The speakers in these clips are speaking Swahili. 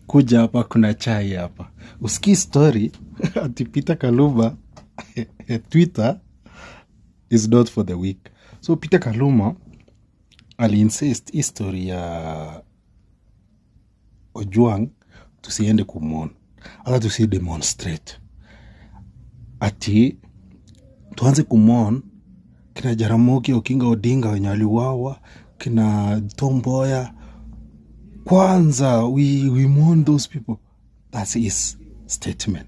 kuja hapa, kuna chai hapa. Usikii story ati Peter Kaluma Twitter is not for the weak. So Peter Kaluma aliinsist history ya Ojwang tusiende kumwona, hata tusi demonstrate, ati tuanze kumwona kina Jaramogi Oginga Odinga wenye waliuawa, kina Tom Mboya. Kwanza we mourn those people. That's his statement.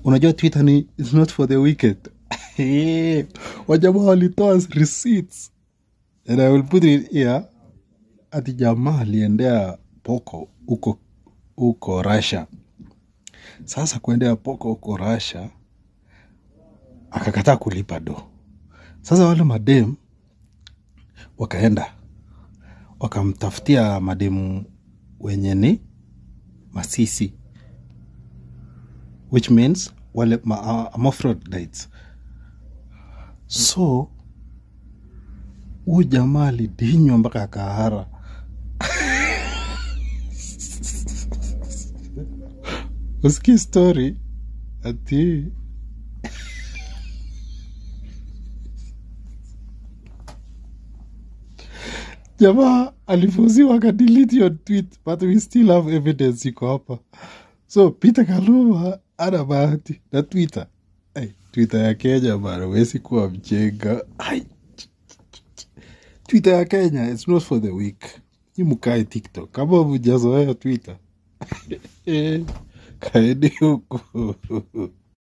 Unajua Twitter is not for the wicked. Wajamaa walitoa receipts, and I will put it here. Ati jamaa aliendea poko uko Russia. Sasa kuendea poko uko Russia akakataa kulipa do. Sasa wale madem wakaenda wakamtafutia mademu wenye ni Masisi, which means wale hermaphrodites. So huyu jamaa alidinywa mpaka akahara. Usikii story ati jamaa alifuziwa akadelete your tweet, but we still have evidence iko hapa. So Peter Kaluma ana bahati na Twitter. Twitter ya Kenya bana, wesi kuwa mjenga. Twitter ya Kenya, it's not for the weak. Ni mukae TikTok kama mjazoea Twitter. Kaeni huko.